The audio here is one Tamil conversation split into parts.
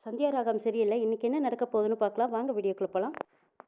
சந்தியா ராகம் சரியில்லை. இன்னைக்கு என்ன நடக்க போகுதுன்னு பார்க்கலாம். வாங்க வீடியோக்குள்ள போலாம்.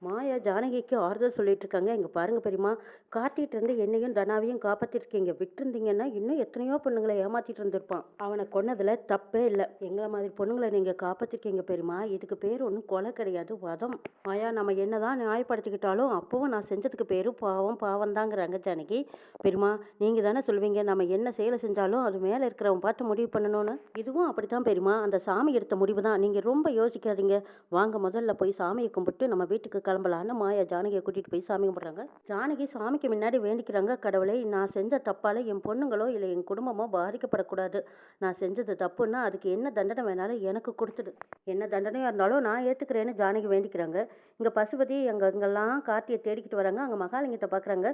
மாயா ஜானகிக்கு ஆறுதல் சொல்லிட்டு இருக்காங்க. இங்க பாருங்க பெரியம்மா, காட்டிட்டு இருந்து என்னையும் தனாவையும் காப்பாத்திருக்கீங்க. விட்டுருந்தீங்கன்னா இன்னும் எத்தனையோ பொண்ணுங்களை ஏமாத்திட்டு இருந்திருப்பான். அவனை கொன்னதுல தப்பே இல்லை. எங்களை மாதிரி பொண்ணுங்களை நீங்க காப்பாத்திருக்கீங்க பெரியம்மா. இதுக்கு பேர் ஒன்றும் கொலை கிடையாது, வதம். மாயா, நம்ம என்னதான் நியாயப்படுத்திக்கிட்டாலும் அப்பவும் நான் செஞ்சதுக்கு பேரு பாவம் பாவம் தாங்கிறாங்க ஜானகி. பெரியம்மா, நீங்க தானே சொல்லுவீங்க நம்ம என்ன செயலை செஞ்சாலும் அது மேல இருக்கிறவன் பார்த்து முடிவு பண்ணணும்னு. இதுவும் அப்படித்தான் பெரியம்மா. அந்த சாமி எடுத்த முடிவு தான். நீங்க ரொம்ப யோசிக்காதீங்க. வாங்க முதல்ல போய் சாமியை கும்பிட்டு நம்ம வீட்டுக்கு கிளம்பலான்னு மாயா ஜானகியை கூட்டிட்டு போய் சாமி கும்பிட்றாங்க. ஜானகி சாமிக்கு முன்னாடி வேண்டிக்கிறாங்க, கடவுளை நான் செஞ்ச தப்பால என் பொண்ணுங்களோ இல்லை என் குடும்பமோ பாதிக்கப்படக்கூடாது. நான் செஞ்சது தப்புன்னா அதுக்கு என்ன தண்டனை வேணாலும் எனக்கு கொடுத்துடு. என்ன தண்டனையாக இருந்தாலும் நான் ஏற்றுக்கிறேன்னு ஜானகி வேண்டிக்கிறாங்க. இங்கே பசுபதி அங்கெல்லாம் கார்த்தியை தேடிக்கிட்டு வராங்க. அங்கே மகாலிங்கத்தை பார்க்குறாங்க.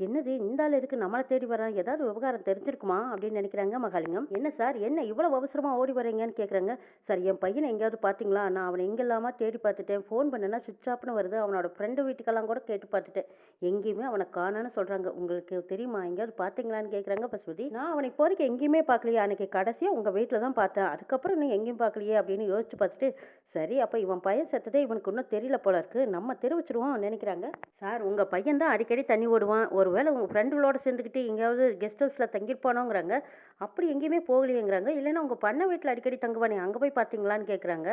என்னது இந்த ஆள் எதுக்கு நம்மளை தேடி வரான்? ஏதாவது விவகாரம் தெரிஞ்சிருக்குமா அப்படின்னு நினைக்கிறாங்க. மகாலிங்கம், என்ன சார், என்ன இவ்வளோ அவசரமாக ஓடி வரீங்கன்னு கேட்குறாங்க. சார், என் பையனை எங்கேயாவது பார்த்தீங்களா? நான் அவனை எங்கெல்லாமா தேடி பார்த்துட்டேன். ஃபோன் பண்ணேன்னா சுவிட்ச் ஆஃப்னு வருது. அவனோட ஃப்ரெண்டு வீட்டுக்கெல்லாம் கூட கேட்டு பார்த்துட்டேன். எங்கேயுமே அவனை காணான்னு சொல்கிறாங்க. உங்களுக்கு தெரியுமா, எங்கேயாவது பார்த்தீங்களான்னு கேட்குறாங்க பசுபதி. நான் அவனை இப்போதைக்கு எங்கேயுமே பார்க்கலையே. அன்னைக்கு கடைசியாக உங்கள் வீட்டில் தான் பார்த்தேன். அதுக்கப்புறம் இன்னும் எங்கேயும் பார்க்கலையே அப்படின்னு யோசிச்சு பார்த்துட்டு, சரி அப்போ இவன் பையன் செத்ததே இவனுக்கு இன்னும் தெரியல போல இருக்கு, நம்ம தெரிவிச்சிருவோம் நினைக்கிறாங்க. சார், உங்கள் பையன் தான் அடிக்கடி தண்ணி ஓடுவான். ஒருவேளை உங்கள் ஃப்ரெண்டுகளோட சேர்ந்துக்கிட்டு எங்கேயாவது கெஸ்ட் ஹவுஸில் தங்கியிருப்பானோங்கிறாங்க. அப்படி எங்கேயுமே போகலையேங்கிறாங்க. இல்லைன்னா உங்கள் பண்ணை வீட்டில் அடிக்கடி தங்குவானே, அங்கே போய் பார்த்தீங்களான்னு கேட்குறாங்க.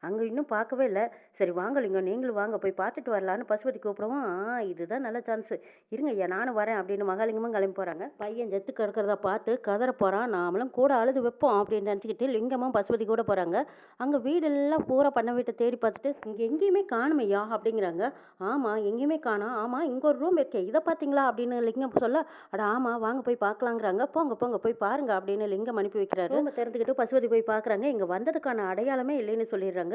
அங்கே இன்னும் பார்க்கவே இல்லை. சரி வாங்கலிங்க, நீங்களும் வாங்க போய் பார்த்துட்டு வரலான்னு பசுபதி கூப்பிடவும், இதுதான் நல்ல சான்ஸ், இருங்க ஐயா நானும் வரேன் அப்படின்னு மகாலிங்கமும் கிளம்பி போகிறாங்க. பையன் செத்து கிடக்கிறத பார்த்து கதற போகிறான். நாமளும் கூட அழுது வைப்போம் அப்படின்னு நினச்சிக்கிட்டு லிங்கமும் பசுபதி கூட போகிறாங்க. அங்கே வீடெல்லாம் பூரா பண்ண வீட்டை தேடி பார்த்துட்டு, இங்கே எங்கேயுமே காணுமையா அப்படிங்கிறாங்க. ஆமாம் எங்கேயுமே காணோம். ஆமாம் இங்கே ஒரு ரூம் இருக்கே, இதை பார்த்தீங்களா அப்படின்னு லிங்கம் சொல்ல, அட ஆமாம் வாங்க போய் பார்க்கலாங்கிறாங்க. போங்க போங்க போய் பாருங்க அப்படின்னு லிங்கம் அனுப்பி வைக்கிறாரு. ரூமை திறந்துக்கிட்டு பசுபதி போய் பார்க்குறாங்க. இங்கே வந்ததுக்கான அடையாளமே இல்லைன்னு சொல்லிடுறாங்க.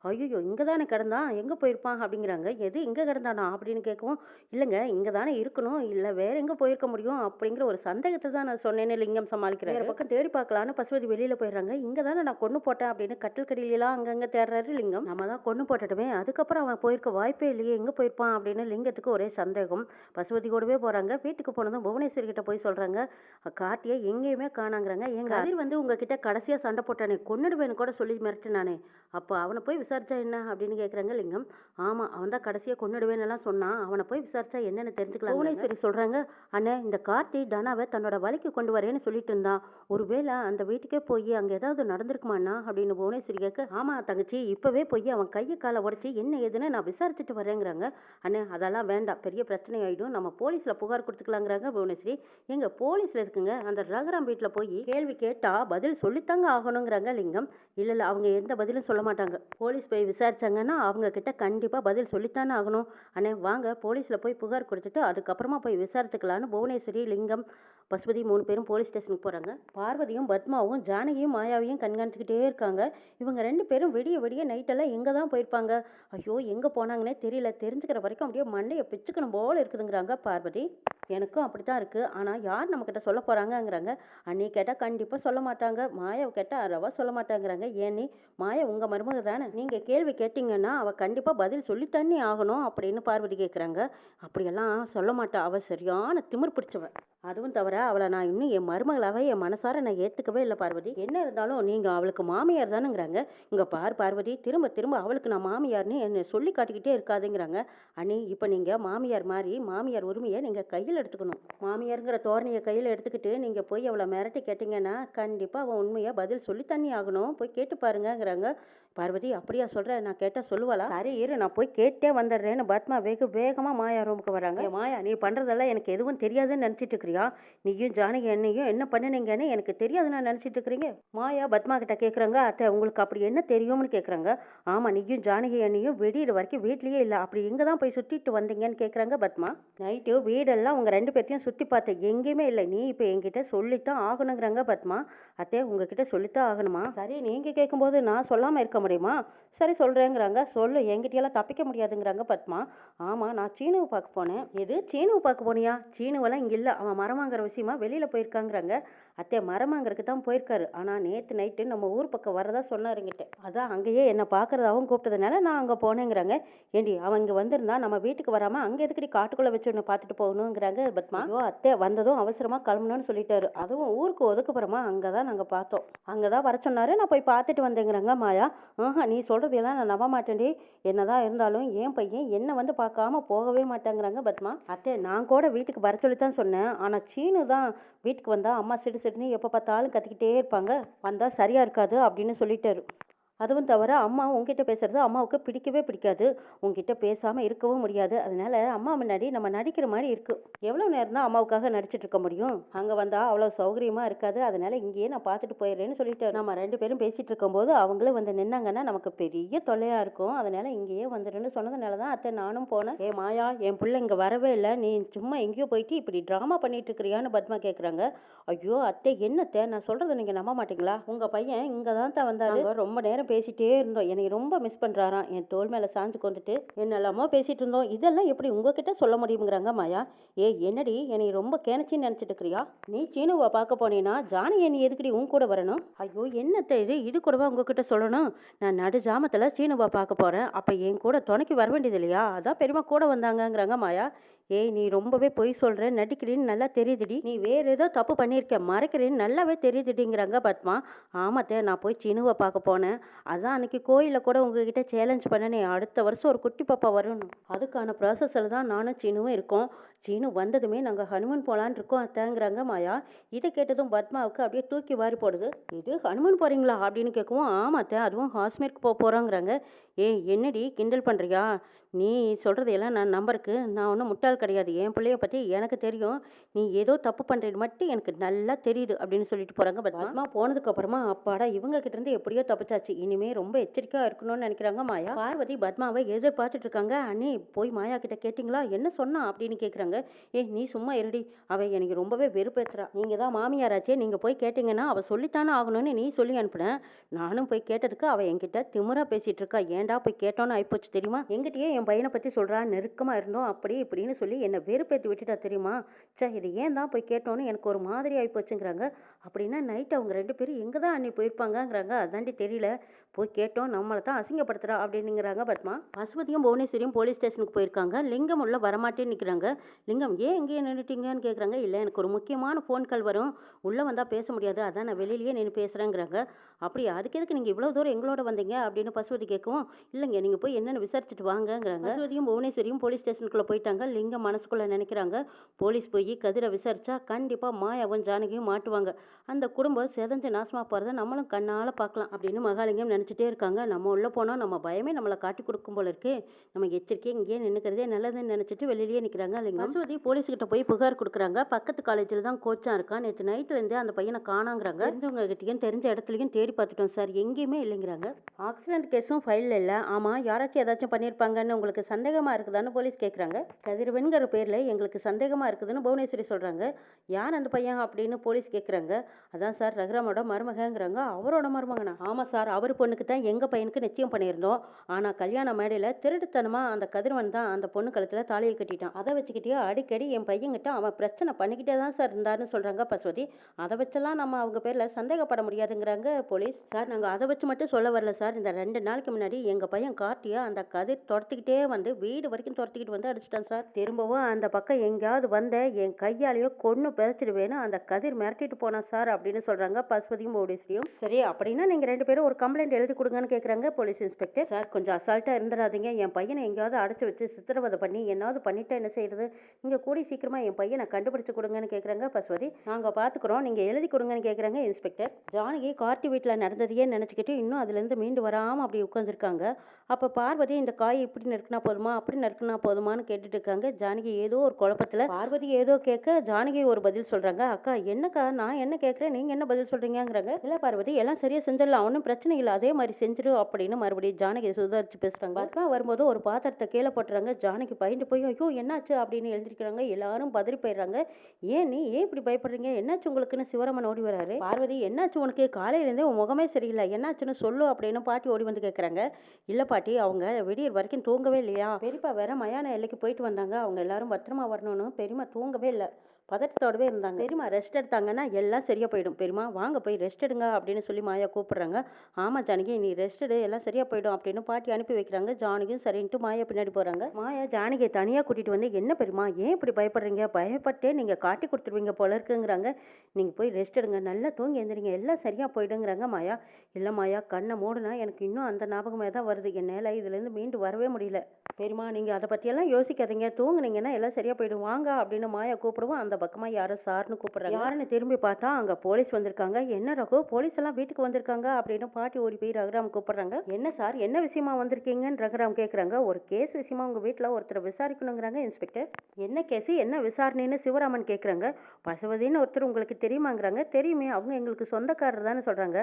ஐயோ இங்கே தானே கிடந்தான், எங்கே போயிருப்பான் அப்படிங்கிறாங்க. எது இங்கே கிடந்தானா அப்படின்னு கேட்கவும், இல்லைங்க இங்கே தானே இருக்கணும், இல்லை வேற எங்கே போயிருக்க முடியும் அப்படிங்கிற ஒரு சந்தேகத்தை தான் நான் சொன்னேன்னு லிங்கம் சமாளிக்கிறேன். வேறு பக்கம் தேடி பார்க்கலான்னு பசுபதி வெளியில் போயிடுறாங்க. இங்கே தானே நான் கொண்டு போட்டேன் அப்படின்னு கட்டில் கடியிலாம் அங்கங்கே தேடுறாரு லிங்கம். நம்ம தான் கொண்டு போட்டுட்டுமே, அதுக்கப்புறம் அவன் போயிருக்க வாய்ப்பே இல்லையே, எங்கே போயிருப்பான் அப்படின்னு லிங்கத்துக்கு ஒரே சந்தேகம். பசுபதி கூடவே போகிறாங்க. வீட்டுக்கு போனதும் புவனேஸ்வரி கிட்ட போய் சொல்கிறாங்க, காட்டியை எங்கேயுமே காணாங்கிறாங்க. எங்கள் அதிர் வந்து உங்ககிட்ட கடைசியாக சண்டை போட்டானே, கொன்னுடுவேன்னு கூட சொல்லி மிரட்டினானே, அப்போ அவனை போய் விசாரிச்சா என்ன அப்படின்னு கேட்குறாங்க லிங்கம். ஆமாம் அவன் தான் கடைசியாக கொன்னுடுவேன்னு எல்லாம் சொன்னான், அவனை போய் விசாரிச்சா என்னன்னு தெரிஞ்சுக்கலாம். புவனேஸ்வரி சொல்கிறாங்க, அண்ணே இந்த கார்த்தி தனாவை தன்னோட வழிக்கு கொண்டு வரேன்னு சொல்லிட்டு இருந்தான். ஒருவேளை அந்த வீட்டுக்கே போய் அங்கே ஏதாவது நடந்திருக்குமாண்ணா அப்படின்னு புவனேஸ்வரி கேட்க, ஆமாம் தங்கச்சி இப்போவே போய் அவன் கையை காலை உடச்சி என்ன ஏதுன்னு நான் விசாரிச்சுட்டு வரேங்கிறாங்க. அண்ணே அதெல்லாம் வேண்டாம், பெரிய பிரச்சனை ஆகிடும், நம்ம போலீஸில் புகார் கொடுத்துக்கலாங்கிறாங்க புவனேஸ்வரி. எங்க போலீஸில் இருக்குங்க, அந்த ரகுராம் வீட்டில் போய் கேள்வி கேட்டால் பதில் சொல்லித்தாங்க ஆகணுங்கிறாங்க லிங்கம். இல்லை அவங்க எந்த பதிலும் சொல்ல மாட்டாங்க. போலீஸ் போய் விசாரிச்சாங்கன்னா அவங்க கிட்ட கண்டிப்பாக பதில் சொல்லித்தானே ஆகணும். அண்ணே வாங்க போலீஸில் போய் புகார் கொடுத்துட்டு அதுக்கப்புறமா போய் விசாரிச்சுக்கலான்னு புவனேஸ்வரி, லிங்கம், பசுபதி 3 பேரும் போலீஸ் ஸ்டேஷனுக்கு போகிறாங்க. பார்வதியும் பத்மாவும் ஜானகியும் மாயாவையும் கண்காணிச்சுக்கிட்டே இருக்காங்க. இவங்க 2 பேரும் விடிய விடிய நைட்டெல்லாம் எங்கே தான் போயிருப்பாங்க? ஐயோ எங்கே போனாங்கன்னே தெரியல, தெரிஞ்சுக்கிற வரைக்கும் அப்படியே மண்டையை பிச்சுக்கணும் போல இருக்குதுங்கிறாங்க பார்வதி. எனக்கும் அப்படி தான் இருக்குது, ஆனால் யார் நம்மக்கிட்ட சொல்ல போகிறாங்கங்கிறாங்க. அண்ணி கேட்டால் கண்டிப்பாக சொல்ல மாட்டாங்க, மாயாவை கேட்டால் அறவா சொல்ல மாட்டாங்கிறாங்க. ஏன்னி மாயா உங்கள் மருமக தானே, நீங்கள் கேள்வி கேட்டிங்கன்னா அவள் கண்டிப்பாக பதில் சொல்லித்தண்ணி ஆகணும் அப்படின்னு பார்வதி கேட்குறாங்க. அப்படியெல்லாம் சொல்ல மாட்டா, அவள் சரியான திமிர் பிடிச்சவன். அதுவும் தவிர அவளை நான் இன்னும் என் மருமகளாவே என் மனசார நான் ஏற்றுக்கவே இல்லை பார்வதி. என்ன இருந்தாலும் நீங்கள் அவளுக்கு மாமியார் தானுங்கிறாங்க. இங்கே பார்வதி திரும்ப திரும்ப அவளுக்கு நான் மாமியார்னு என்னை சொல்லி காட்டிக்கிட்டே இருக்காதுங்கிறாங்க. அண்ணி இப்போ நீங்கள் மாமியார் மாதிரி மாமியார் உரிமையை நீங்கள் கையில் எடுத்துக்கணும். மாமியாருங்கிற தோரணையை கையில் எடுத்துக்கிட்டு நீங்கள் போய் அவளை மிரட்டி கேட்டிங்கன்னா கண்டிப்பாக அவன் உண்மையாக பதில் சொல்லி தண்ணி ஆகணும், போய் கேட்டு பாருங்கங்கிறாங்க. பார்வதி அப்படியா சொல்கிற, நான் கேட்டால் சொல்லுவாளா? சரி இரு நான் போய் கேட்டே வந்துடுறேன்னு பத்மா வேகமாக மாயா ரூமுக்கு வராங்க. மாயா நீ பண்ணுறதெல்லாம் எனக்கு எதுவும் தெரியாதுன்னு நினச்சிட்டு இருக்கிறியா? நீயும் ஜானகி என்னையும் என்ன பண்ணினீங்கன்னு எனக்கு தெரியாதுன்னு நினச்சிட்டு இருக்கிறீங்க. மாயா பத்மா கிட்ட கேட்குறாங்க, அத்தை உங்களுக்கு அப்படி என்ன தெரியும்னு கேட்குறாங்க. ஆமாம் நீயும் ஜானகி என்னையும் வெடிகிற வரைக்கும் வீட்லேயே இல்லை, அப்படி எங்கே தான் போய் சுற்றிட்டு வந்தீங்கன்னு கேட்குறாங்க பத்மா. நைட்டு வீடெல்லாம் உங்கள் 2 பேர்த்தையும் சுற்றி பார்த்தேன், எங்கேயுமே இல்லை, நீ இப்போ என்கிட்ட சொல்லித்தான் ஆகணுங்கிறாங்க பத்மா. அத்தை உங்ககிட்ட சொல்லித்தான் ஆகணுமா? சரி நீங்கள் கேட்கும்போது நான் சொல்லாமல் இருக்க முடியுமா? சரி சொல்கிறேங்கிறாங்க. சொல்லு, என்கிட்டயெல்லாம் தப்பிக்க முடியாதுங்கிறாங்க பத்மா. ஆமாம் நான் சீனுவை பார்க்க போனேன். எது சீனுவை பார்க்க போனியா? சீனுவெல்லாம் இங்கே இல்லை, அவன் மரம் வாங்குற விஷயமா வெளியில் போயிருக்காங்கிறாங்க. அத்தை மரமாங்கறதுக்கு தான் போயிருக்காரு. ஆனா நேத்து நைட்டு நம்ம ஊர் பக்கம் வரதா சொன்னாரு என்கிட்ட. அதான் அங்கேயே என்ன பார்க்கறதாவும் கூப்பிட்டதுனால நான் அங்க போனேங்கிறாங்க. ஏண்டி அவன் இங்க வந்திருந்தா நம்ம வீட்டுக்கு வராம அங்க எதுக்குடி காட்டுக்குள்ள வச்சு உன்னை பார்த்துட்டு போகணுங்கிறாங்க பத்மா. ஐயோ அத்தை வந்ததும் அவசரமா கிளம்பணும்னு சொல்லிட்டாரு. அதுவும் ஊருக்கு ஒதுக்குப்புறமா அங்கதான் நாங்க பார்த்தோம். அங்கதான் வர சொன்னாரு. நான் போய் பார்த்துட்டு வந்தேங்கிறாங்க மாயா. நீ சொல்றதெல்லாம் நான் நம்ப மாட்டேன்டி. என்னதான் இருந்தாலும் என் பையன் என்ன வந்து பார்க்காம போகவே மாட்டேங்கிறாங்க பத்மா. அத்தை நான் கூட வீட்டுக்கு வர சொல்லி தான் சொன்னேன். ஆனா சீனு தான் வீட்டுக்கு வந்தா அம்மா சிடு சிடுன்னு எப்போ பார்த்தாலும் கத்திக்கிட்டே இருப்பாங்க. வந்தா சரியா இருக்காது அப்படின்னு சொல்லிட்டாரு. அதுவும் தவிர அம்மா உன்கிட்ட பேசுறது அம்மாவுக்கு பிடிக்கவே பிடிக்காது. உன்கிட்ட பேசாம இருக்கவும் முடியாது. அதனால அம்மா முன்னாடி நம்ம நடிக்கிற மாதிரி இருக்கு. எவ்வளவு நேரம் தான் அம்மாவுக்காக நடிச்சிட்டு இருக்க முடியும்? அங்க வந்தா அவ்வளவு சௌகரியமா இருக்காது. அதனால இங்கேயே நான் பார்த்துட்டு போயிடுறேன்னு சொல்லிட்டு நம்ம 2 பேரும் பேசிட்டு இருக்கும்போது அவங்களும் வந்து நின்னாங்கன்னா நமக்கு பெரிய தொல்லையா இருக்கும். அதனால இங்கேயே வந்துடுன்னு சொன்னதுனால தான் அத்தை நானும் போனேன். ஏ மாயா என் பிள்ளை இங்க வரவே இல்லை. நீ சும்மா எங்கேயோ போயிட்டு இப்படி டிராமா பண்ணிட்டு இருக்கிறியான்னு பத்மா கேக்குறாங்க. ஐயோ அத்தை என்னத்தை நான் சொல்றதை நீங்க நம்ப மாட்டீங்களா? உங்க பையன் இங்க தான் வந்தாரு. ரொம்ப நேரம் பேசிட்டே இருந்தோம். என்னை ரொம்ப மிஸ் பண்றாராம். என் தோள் மேல சாஞ்சு கொண்டுட்டு என்னெல்லாமோ பேசிட்டு இருந்தோம். இதெல்லாம் எப்படி உங்ககிட்ட சொல்ல முடியுங்கிறாங்க மாயா. என்னடி என்னை ரொம்ப கேனச்சின்னு நினைச்சிட்டு இருக்கிறியா? நீ சீனுவை பார்க்க போனீன்னா ஜானகி நீ எதுக்குடி உன் கூட வரணும்? ஐயோ என்னத்த இது கூடவா உங்ககிட்ட சொல்லணும்? நான் நடு ஜாமத்துல சீனுவை பார்க்க போறேன். அப்ப என் கூட துணைக்கு வர வேண்டியது இல்லையா? அதான் பெரியமா கூட வந்தாங்கங்கிறாங்க மாயா. நீ ரொம்பவே பொய் சொல்ற நடிக்கிறேன்னு நல்லா தெரியுதுடி. நீ வேற ஏதோ தப்பு பண்ணியிருக்க மறைக்கிறேன்னு நல்லாவே தெரியுதுடிங்கிறாங்க பத்மா. ஆமாத்த நான் போய் சீனுவை பார்க்க போனேன். அதான் அன்னைக்கு கோயிலில் கூட உங்ககிட்ட சேலஞ்ச் பண்ணனே அடுத்த வருஷம் ஒரு குட்டி பாப்பா வரணும். அதுக்கான ப்ராசஸில் தான் நானும் சீனுவும் இருக்கோம். சீனு வந்ததுமே நாங்கள் ஹனுமன் போகலான்னு இருக்கோம் அத்தைங்கிறாங்க மாயா. இதை கேட்டதும் பத்மாவுக்கு அப்படியே தூக்கி வாரி போடுது. இது ஹனுமன் போகிறீங்களா அப்படின்னு கேட்கவும் ஆமாத்த அதுவும் காஷ்மீருக்கு போகிறோங்கிறாங்க. என்னடி கிண்டல் பண்ணுறியா? நீ சொல்கிறதையெல்லாம் நான் நம்பருக்கு நான் ஒன்றும் முட்டாள் கிடையாது. என் பிள்ளைய பற்றி எனக்கு தெரியும். நீ ஏதோ தப்பு பண்ணுறது மட்டும் எனக்கு நல்லா தெரியுது அப்படின்னு சொல்லிட்டு போகிறாங்க பத்மா. போனதுக்கு அப்புறமா அப்பாடா இவங்க கிட்ட இருந்து எப்படியோ தப்பிச்சாச்சு. இனிமே ரொம்ப எச்சரிக்கையாக இருக்கணும்னு நினைக்கிறாங்க மாயா. பார்வதி பத்மாவை எதிர்பார்த்துட்டு இருக்காங்க. அண்ணே போய் மாயா கிட்ட கேட்டிங்களா என்ன சொன்னா அப்படின்னு கேட்குறாங்க. நீ சும்மா இருடி. அவ எனக்கு ரொம்பவே வெறுப்பேத்துறா. நீங்கள் தான் மாமியாராச்சே நீங்கள் போய் கேட்டிங்கன்னா அவள் சொல்லித்தானே ஆகணும்னு நீ சொல்லி அனுப்புனேன். நானும் போய் கேட்டதுக்கு அவள் என்கிட்ட திமிரா பேசிட்டு இருக்கா. ஏன்டா போய் கேட்டோன்னு ஆயிப்போச்சு தெரியுமா? என்கிட்டயே என் பையனை பற்றி சொல்கிறா. நெருக்கமாக இருந்தோம் அப்படி இப்படின்னு சொல்லி என்னை வெறுப்பேற்றி விட்டுட்டா தெரியுமா? இது ஏன் தான் போய் கேட்டோன்னு எனக்கு ஒரு மாதிரி ஆகிப்போச்சுங்கிறாங்க. அப்படின்னா நைட் அவங்க 2 பேரும் எங்கே தான் அன்னைக்கு போயிருப்பாங்கங்கிறாங்க. அதாண்டி தெரியல. போய் கேட்டோம் நம்மளை தான் அசிங்கப்படுத்துறா அப்படின்னுங்கிறாங்க பத்மா. பசுபதியும் புவனேஸ்வரியும் போலீஸ் ஸ்டேஷனுக்கு போயிருக்காங்க. லிங்கம் உள்ள வரமாட்டேன்னு நிற்கிறாங்க. லிங்கம் எங்கேயே நின்றுட்டீங்கன்னு கேட்குறாங்க. இல்லை எனக்கு ஒரு முக்கியமான ஃபோன் கால் வரும். உள்ளே வந்தால் பேச முடியாது. அதான் நான் வெளியிலேயே நின்று பேசுகிறேங்கிறாங்க. அப்படியா அதுக்கு எதுக்கு நீங்கள் இவ்வளோ தூரம் எங்களோட வந்தீங்க அப்படின்னு பசுபதி கேட்கவும் இல்லைங்க நீங்கள் போய் என்னென்னு விசாரிச்சுட்டு வாங்கங்கிறாங்க. பசுபதியும் புவனேஸ்வரியும் போலீஸ் ஸ்டேஷனுக்குள்ளே போயிட்டாங்க. லிங்கம் மனசுக்குள்ளே நினைக்கிறாங்க போலீஸ் போய் கதிரை விசாரிச்சா கண்டிப்பாக மாயாவும் ஜானகியும் மாட்டுவாங்க. அந்த குடும்பம் செதஞ்சு நாசமாக போகிறத நம்மளும் கண்ணால் பார்க்கலாம் அப்படின்னு மகாலிங்கம் நினச்சிட்டே இருக்காங்க. நம்ம உள்ளே போனால் நம்ம பயமே நம்மளை காட்டி கொடுக்கும் போல இருக்கு. நம்ம எச்சரிக்கையை இங்கேயே நின்றுக்கிறதே நல்லதுன்னு நினச்சிட்டு வெளியிலேயே நிற்கிறாங்க. லிங்கம் பசுபதி போலீஸ்கிட்ட போய் புகார் கொடுக்குறாங்க. பக்கத்து காலேஜில் தான் கோச்சாக இருக்கான். நேற்று நைட்லேருந்தே அந்த பையனை காணாங்கிறாங்க. தெரிஞ்சவங்க கிட்டேயும் தெரிஞ்ச இடத்துலையும் தேடி பார்த்துட்டோம் சார் எங்கேயுமே இல்லைங்கிறாங்க. ஆக்சிடென்ட் கேஸும் ஃபைலில் இல்லை. ஆமாம் யாராச்சும் ஏதாச்சும் பண்ணியிருப்பாங்கன்னு உங்களுக்கு சந்தேகமாக இருக்குதான்னு போலீஸ் கேட்குறாங்க. கதிரவன்கிற பேரில் எங்களுக்கு சந்தேகமாக இருக்குதுன்னு புவனேஸ்வரி சொல்கிறாங்க. யார் அந்த பையன் அப்படின்னு போலீஸ் கேட்குறாங்க. அதான் சார் ரகுராமோட மருமகங்கிறாங்க. அவரோட மருமகனா? ஆமாம் சார் அவர் பொண்ணுக்கு தான் எங்கள் பையனுக்கு நிச்சயம் பண்ணியிருந்தோம். ஆனால் கல்யாண மேடையில் திருட்டுத்தனமாக அந்த கதிரவன் தான் அந்த பொண்ணு கழுத்தில் தாலியை கட்டிட்டான். அதை வச்சுக்கிட்டே அடிக்கடி என் பையன்கிட்ட அவன் பிரச்சனை பண்ணிக்கிட்டே தான் சார் இருந்தாருன்னு சொல்கிறாங்க பசுபதி. அதை வச்செல்லாம் நம்ம அவங்க பேரில் சந்தேகப்பட முடியாதுங்கிறாங்க போலீஸ். சார் நாங்கள் அதை வச்சு மட்டும் சொல்ல வரல சார். இந்த 2 நாளைக்கு முன்னாடி எங்கள் பையன் கார்த்தியை அந்த கதிர் துரத்திக்கிட்டே வந்து வீடு வரைக்கும் துரத்திக்கிட்டு வந்து அடிச்சிட்டான் சார். திரும்பவும் அந்த பக்கம் எங்கேயாவது வந்த என் கையாலேயோ கொன்று பிதைச்சிடுவேன்னு அந்த கதிர் மிரட்டிட்டு போனான் சார் அப்படின்னு சொல்கிறாங்க பசுபதியும் போலீஸ்லையும். சரி அப்படின்னா நீங்கள் 2 பேரும் ஒரு கம்ப்ளைண்ட் எழுதி கொடுங்கன்னு கேட்குறாங்க போலீஸ் இன்ஸ்பெக்டர். சார் கொஞ்சம் அசால்ட்டாக இருந்துடாதீங்க. என் பையனை எங்கேயாவது அடைச்சி வச்சு சித்திரவதை பண்ணி என்னாவது பண்ணிட்டா என்ன செய்யறது? நீங்கள் கூடி சீக்கிரமாக என் பையனை கண்டுபிடிச்சு கொடுங்கன்னு கேட்குறாங்க பசுபதி. நாங்கள் பார்த்துக்குறோம் நீங்கள் எழுதி கொடுங்கன்னு கேட்குறாங்க இன்ஸ்பெக்டர். ஜானகி கார்த்தி வீட்டில் நடந்ததையே நினச்சிக்கிட்டு இன்னும் அதுலேருந்து மீண்டு வராமல் அப்படி உட்காந்துருக்காங்க. அப்போ பார்வதி இந்த காய் இப்படி நறுக்குனா போதுமா அப்படி நறுக்குனா போதுமான்னு கேட்டுட்டு இருக்காங்க. ஜானகி ஏதோ ஒரு குழப்பத்தில் பார்வதி ஏதோ கேட்க ஜானகி ஒரு பதில் சொல்கிறாங்க. அக்கா என்னக்கா நான் என்ன கேட்குறேன் நீங்கள் என்ன பதில் சொல்கிறீங்கிறாங்க. இல்லை பார்வதி எல்லாம் சரியாக செஞ்சிடலாம் ஒன்றும் பிரச்சனை இல்லை அதே மாதிரி செஞ்சிரு அப்படின்னு மறுபடியும் ஜானகி சுதாரிச்சு பேசுகிறாங்க. பத்மா வரும்போது ஒரு பாத்திரத்தை கீழே போட்டுறாங்க. ஜானகி பயந்து போய் ஐயோ என்னாச்சு அப்படின்னு எழுந்திருக்கிறாங்க. எல்லாரும் பதறி போயிடுறாங்க. நீ ஏன் இப்படி பயப்படுறீங்க என்னாச்சு உங்களுக்குன்னு சிவராமன் ஓடி வராரு. பார்வதி என்னாச்சு உனக்கு காலையிலேருந்தே உன் முகமே சரியில்லை என்னாச்சுன்னு சொல்லு அப்படின்னு பாட்டி ஓடி வந்து கேட்குறாங்க. இல்லை பாட்டி அவங்க விடியற் வரைக்கும் தூங்கவே இல்லையா. பெரியப்பா வேற மயான எல்லைக்கு போயிட்டு வந்தாங்க. அவங்க எல்லாரும் பத்திரமா வரணும்னு பெரியம்மா தூங்கவே இல்லை. பதட்டத்தோடவே இருந்தாங்க. பெரியம்மா ரெஸ்ட் எடுத்தாங்கன்னா எல்லாம் சரியா போயிடும். பெரியம்மா வாங்க போய் ரெஸ்ட் எடுங்க அப்படின்னு சொல்லி மாயா கூப்பிடுறாங்க. ஆமா ஜானகி நீ ரெஸ்ட் எடு எல்லாம் சரியா போயிடும் அப்படின்னு பாட்டி அனுப்பி வைக்கிறாங்க. ஜானகியும் சரின்ட்டு மாயா பின்னாடி போறாங்க. மாயா ஜானகியை தனியா கூட்டிட்டு வந்து என்ன பெரியம்மா ஏன் இப்படி பயப்படுறீங்க? பயப்பட்டே நீங்க காட்டி கொடுத்துருவீங்க போல இருக்குங்கிறாங்க. நீங்க போய் ரெஸ்ட் எடுங்க நல்லா தூங்கி எந்திரிங்க எல்லாம் சரியா போயிடுங்கிறாங்க மாயா. இல்ல மாயா கண்ணை மூடுனா எனக்கு இன்னும் அந்த ஞாபகமே தான் வருது. என்னால இதுல இருந்து மீண்டு வரவே முடியல. பெரியம்மா நீங்க அதை பத்தியெல்லாம் யோசிக்காதீங்க. தூங்குனீங்கன்னா எல்லாம் சரியா போயிடும் வாங்க அப்படின்னு மாயா கூப்பிடுவோம். அந்த பக்கமா யாரோ சார்னு கூப்பிடுறாங்க. யாருன்னு திரும்பி பார்த்தா அங்க போலீஸ் வந்திருக்காங்க. என்ன ரகு போலீஸ் எல்லாம் வீட்டுக்கு வந்திருக்காங்க அப்படின்னு பாட்டி ஓடி போய் ரகுராம் கூப்பிடுறாங்க. என்ன சார் என்ன விஷயமா வந்திருக்கீங்கன்னு ரகுராம் கேக்குறாங்க. ஒரு கேஸ் விஷயமா உங்க வீட்டுல ஒருத்தர் விசாரிக்கணுங்கிறாங்க இன்ஸ்பெக்டர். என்ன கேஸ் என்ன விசாரணைன்னு சிவராமன் கேக்குறாங்க. பசுவதின்னு ஒருத்தர் உங்களுக்கு தெரியுமாங்கிறாங்க. தெரியுமே அவங்க எங்களுக்கு சொந்தக்காரர் தானே சொல்றாங்க.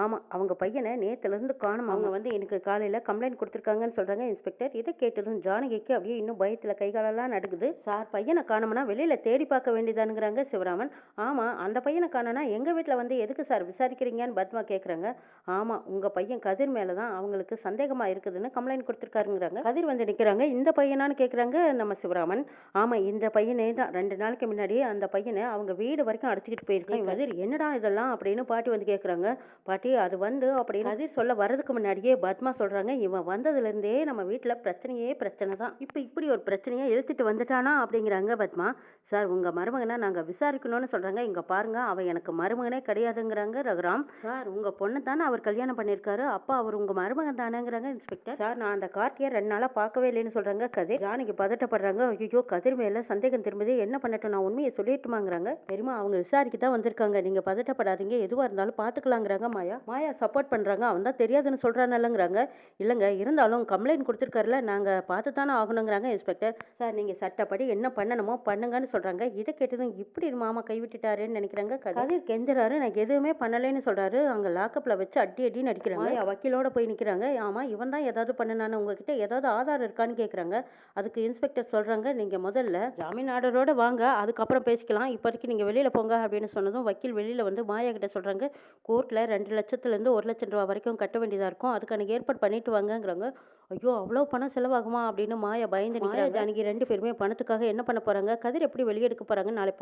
ஆமா அவங்க பையனை நேத்துல இருந்து காணும். அவங்க வந்து எனக்கு காலையில கம்ப்ளைண்ட் கொடுத்துருக்காங்கன்னு சொல்றாங்க இன்ஸ்பெக்டர். இதை கேட்டதும் ஜானகிக்கு அப்படியே இன்னும் பயத்துல கைகாலெல்லாம் நடுக்குது. சார் பையனை காணும்னா வெளியில தேடி பார்க்க வேண்டியதானுங்கிறாங்க சிவராமன். ஆமா அந்த பையனை காணோம்னா எங்க வீட்டுல வந்து எதுக்கு சார் விசாரிக்கிறீங்கன்னு பத்மா கேக்குறாங்க. ஆமா உங்க பையன் கதிர் மேலதான் அவங்களுக்கு சந்தேகமா இருக்குதுன்னு கம்ப்ளைண்ட் கொடுத்துருக்காருங்கிறாங்க. கதிர் வந்து நிக்கிறாங்க. இந்த பையனான்னு கேக்குறாங்க நம்ம சிவராமன். ஆமா இந்த பையனே தான் 2 நாளைக்கு முன்னாடி அந்த பையனை அவங்க வீடு வரைக்கும் அடிச்சுக்கிட்டு போயிருக்கேன். கதிர் என்னடா இதெல்லாம் அப்படின்னு பாட்டி வந்து கேக்குறாங்க. பாட்டி அது வந்து அப்படின்னு கதிர் சொல்ல வர்றதுக்கு முன்னாடியே பத்மா சொல்றாங்க. இவன் வந்ததுல இருந்தே நம்ம வீட்டுல பிரச்சனையே பிரச்சனை தான். இப்ப இப்படி ஒரு பிரச்சனையை இழுத்துட்டு வந்துட்டானா அப்படிங்கிறாங்க பத்மா. சார் உங்க மருமகனை நாங்க விசாரிக்கணும்னு சொல்றாங்க. இங்க பாருங்க அவன் எனக்கு மருமகனே கிடையாதுங்கிறாங்க ரகுராம். சார் உங்க பொண்ணு தானே அவர் கல்யாணம் பண்ணிருக்காரு. அப்ப அவர் உங்க மருமகன் தானேங்கிறாங்க இன்ஸ்பெக்டர். சார் நான் அந்த கார்த்தியை 2 நாளா பார்க்கவே இல்லைன்னு சொல்றாங்க கதிர். ஜானகி பதட்டப்படுறாங்க. ஐயோ கதிர் மேல சந்தேகம் திரும்புது என்ன பண்ணட்டும் நான் உண்மையை சொல்லிட்டுமாங்கிறாங்க. பெரியம்மா அவங்க விசாரிக்க தான் வந்திருக்காங்க. நீங்க பதட்டப்படாதீங்க எதுவா இருந்தாலும் பாத்துக்கலாங்கிறாங்க மாயா. மாயா சப்போர்ட் பண்றாங்க. அவன் தான் தெரியாதுன்னு சொல்றானல்லங்கிறாங்க. இல்லங்க இருந்தாலும் கம்ப்ளைண்ட் கொடுத்துருக்காருல நாங்க பார்த்து தானே ஆகணுங்கிறாங்க இன்ஸ்பெக்டர். சார் நீங்க சட்டப்படி என்ன பண்ணணுமோ பண்ணுங்கன்னு சொல்றாங்க. இதை கேட்டதும் இப்படி மாமா கைவிட்டுட்டாருன்னு நினைக்கிறாங்க. கதிர் கெஞ்சறாரு. நான் எதுவுமே பண்ணலைன்னு சொல்றாரு. அங்க லாக்கப்ல வச்சு அடி அடின்னு அடிக்கிறாங்க. மாயா வக்கீலோட போய் நிக்கிறாங்க. ஆமா இவன் தான் ஏதாவது பண்ணனானு உங்ககிட்ட ஏதாவது ஆதாரம் இருக்கான்னு கேக்குறாங்க. அதுக்கு இன்ஸ்பெக்டர் சொல்றாங்க நீங்க முதல்ல ஜாமீன் ஆர்டரோட வாங்க அதுக்கப்புறம் பேசிக்கலாம். இப்போதைக்கு நீங்க வெளியில போங்க அப்படின்னு சொன்னதும் வக்கீல் வெளியில வந்து மாயா கிட்ட சொல்றாங்க. கோர்ட்ல 2 லட்சத்துல இருந்து 1 லட்சம் ரூபாய் வரைக்கும் கட்ட வேண்டியதா இருக்கும். அதுக்கான ஏற்பாடு பண்ணிட்டு வாங்கங்கிறாங்க. ஐயோ அவ்வளோ பணம் செலவாகுமா அப்படின்னு மாயா பயந்து நிக்கிறாங்க. ஜானகி 2 பேருமே பணத்துக்காக என்ன பண்ண போறாங்க? கதிர் எப்படி வெளியெடுக்க போறாங்கன்னு நாளை